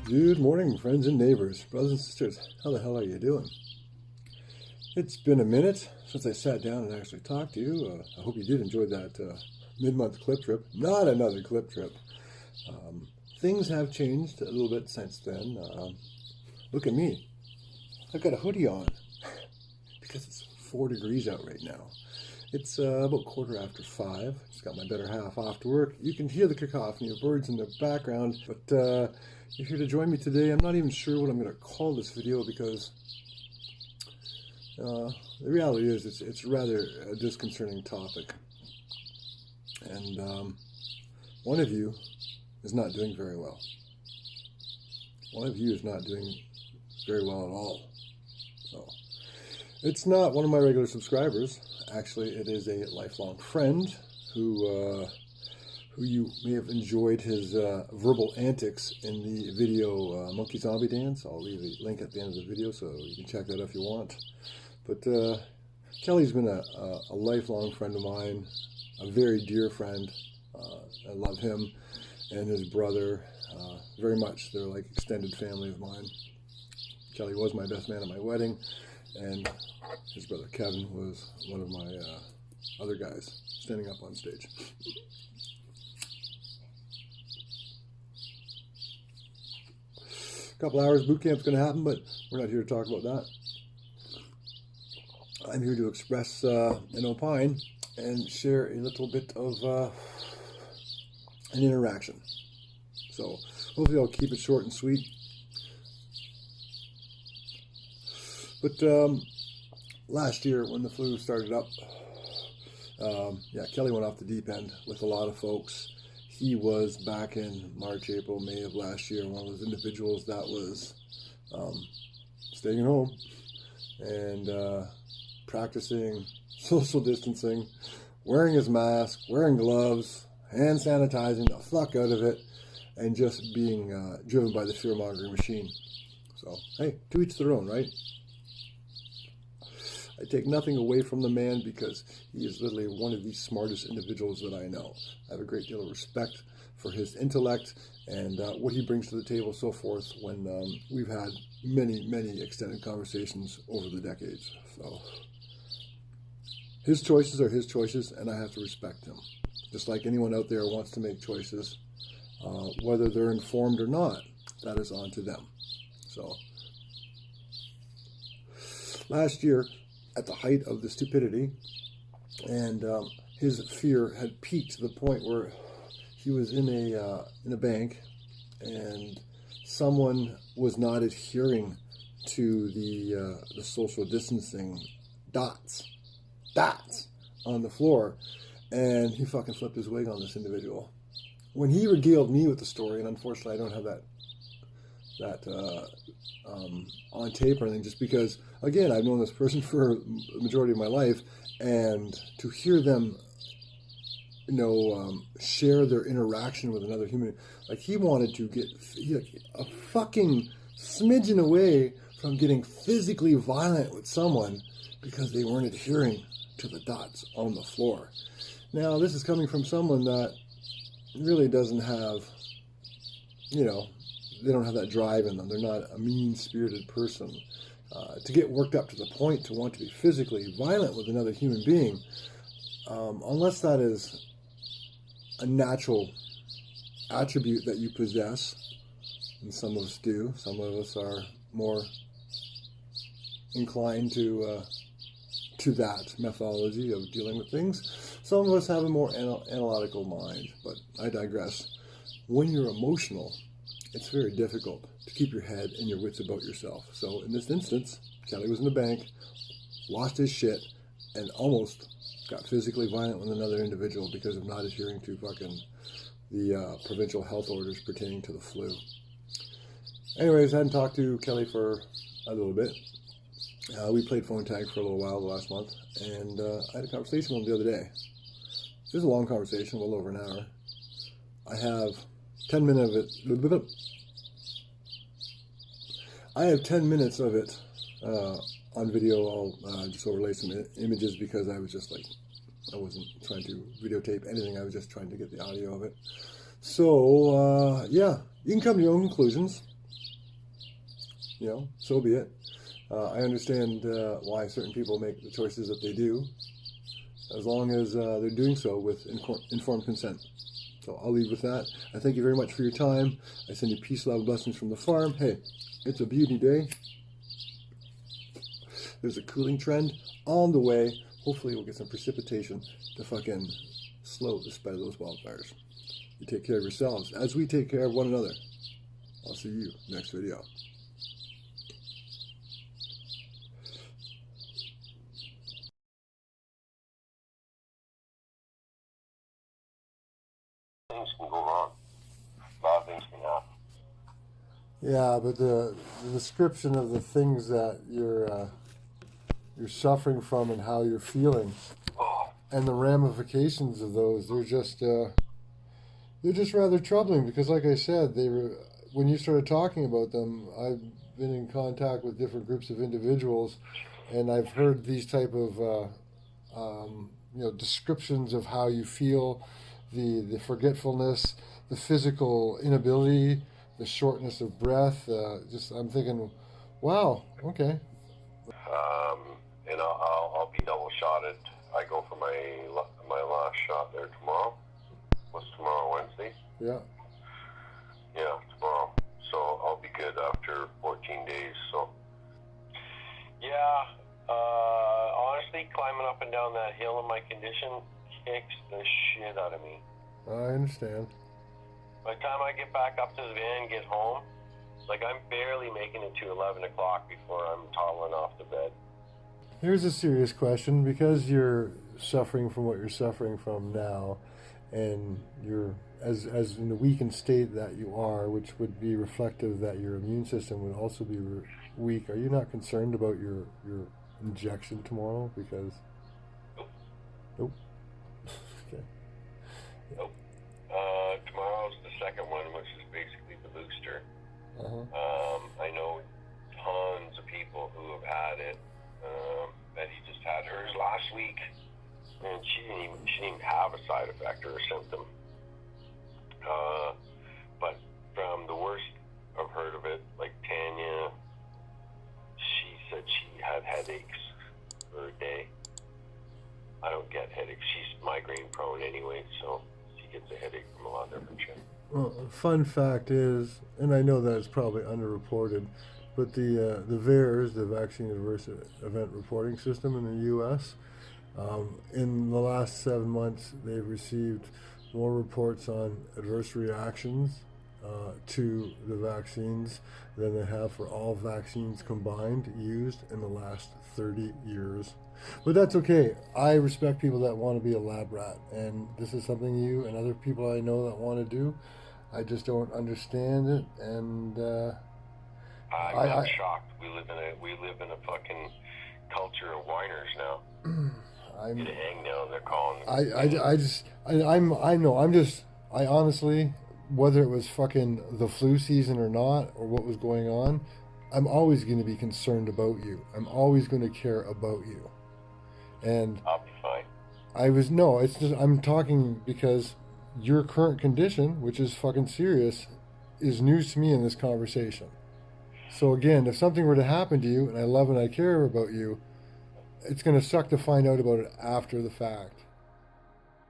Good morning, friends and neighbors, brothers and sisters. How the hell are you doing? It's been a minute since I sat down and actually talked to you. I hope you did enjoy that mid-month clip trip. Not another clip trip. Things have changed a little bit since then. Look at me. I've got a hoodie on because it's 4 degrees out right now. It's about 5:15. Just got my better half off to work. You can hear the cacophony of birds in the background, but you're here to join me today. I'm not even sure what I'm going to call this video because the reality is it's rather a disconcerting topic. And one of you is not doing very well. One of you is not doing very well at all. So it's not one of my regular subscribers. Actually, it is a lifelong friend who you may have enjoyed his verbal antics in the video Monkey Zombie Dance. I'll leave a link at the end of the video so you can check that out if you want. But Kelly's been a lifelong friend of mine, a very dear friend. I love him and his brother very much. They're like extended family of mine. Kelly was my best man at my wedding, and his brother Kevin was one of my other guys standing up on stage. A couple hours boot camp's going to happen, but we're not here to talk about that. I'm here to express an opine and share a little bit of an interaction. So hopefully I'll keep it short and sweet. But last year when the flu started up, Kelly went off the deep end with a lot of folks. He was back in March, April, May of last year, one of those individuals that was staying at home and practicing social distancing, wearing his mask, wearing gloves, hand sanitizing the fuck out of it, and just being driven by the fear-mongering machine. So, hey, to each their own, right? I take nothing away from the man because he is literally one of the smartest individuals that I know. I have a great deal of respect for his intellect and what he brings to the table, so forth, when we've had many, many extended conversations over the decades. So his choices are his choices, and I have to respect them. Just like anyone out there wants to make choices, whether they're informed or not, that is on to them. So last year, at the height of the stupidity, and his fear had peaked to the point where he was in a bank, and someone was not adhering to the social distancing dots on the floor, and he fucking flipped his wig on this individual. When he regaled me with the story, and unfortunately I don't have that on tape or anything, just because, again, I've known this person for the majority of my life, and to hear them, share their interaction with another human, like he wanted to get a fucking smidgen away from getting physically violent with someone because they weren't adhering to the dots on the floor. Now, this is coming from someone that really doesn't have, they don't have that drive in them. They're not a mean-spirited person. To get worked up to the point to want to be physically violent with another human being, unless that is a natural attribute that you possess, and some of us do. Some of us are more inclined to that methodology of dealing with things. Some of us have a more analytical mind, but I digress. When you're emotional, it's very difficult to keep your head and your wits about yourself. So in this instance, Kelly was in the bank, lost his shit, and almost got physically violent with another individual because of not adhering to fucking the provincial health orders pertaining to the flu. Anyways, I hadn't talked to Kelly for a little bit. We played phone tag for a little while the last month, and I had a conversation with him the other day. It was a long conversation, well over an hour. I have 10 minutes of it. I have 10 minutes of it on video. I'll just overlay some images because I was just like, I wasn't trying to videotape anything. I was just trying to get the audio of it. So, yeah, you can come to your own conclusions. so be it. I understand why certain people make the choices that they do, as long as they're doing so with informed consent. So I'll leave with that. I thank you very much for your time. I send you peace, love, blessings from the farm. Hey, it's a beauty day. There's a cooling trend on the way. Hopefully we'll get some precipitation to fucking slow the spread of those wildfires. You take care of yourselves as we take care of one another. I'll see you next video. Things can go wrong. A lot of things can happen. Yeah, but the description of the things that you're suffering from and how you're feeling, and the ramifications of those, they're just rather troubling, because like I said, when you started talking about them, I've been in contact with different groups of individuals, and I've heard these type of descriptions of how you feel, the forgetfulness, the physical inability, the shortness of breath. I'm thinking, wow, okay. And I'll be double shotted. I go for my last shot there tomorrow. What's tomorrow, Wednesday? Yeah. Yeah, tomorrow. So I'll be good after 14 days. So yeah, honestly, climbing up and down that hill in my condition kicks the shit out of me. I understand. By the time I get back up to the van, get home, like I'm barely making it to 11 o'clock before I'm toddling off the bed. Here's a serious question, because you're suffering from what you're suffering from now, and you're as in the weakened state that you are, which would be reflective that your immune system would also be weak. Are you not concerned about your injection tomorrow? Because nope. Okay. Nope. Tomorrow's the second one, which is basically the booster. I know tons of people who have had it. Betty just had hers last week, and she didn't even have a side effect or a symptom. But from the worst I've heard of it, like Tanya, she said she had headaches for a day. I don't get headaches. She's migraine prone anyway, so she gets a headache from a lot of different shit. Well, fun fact is, and I know that it's probably underreported, but the VAERS, the Vaccine Adverse Event Reporting System in the U.S., in the last 7 months, they've received more reports on adverse reactions to the vaccines than they have for all vaccines combined used in the last 30 years. But that's okay. I respect people that want to be a lab rat, and this is something you and other people I know that want to do. I just don't understand it, and I'm shocked. We live in a fucking culture of whiners now. Get a hang now, they're calling. I honestly, whether it was fucking the flu season or not, or what was going on, I'm always going to be concerned about you. I'm always going to care about you. And I'll be fine. I'm talking because your current condition, which is fucking serious, is news to me in this conversation. So again, if something were to happen to you, and I love and I care about you, it's going to suck to find out about it after the fact.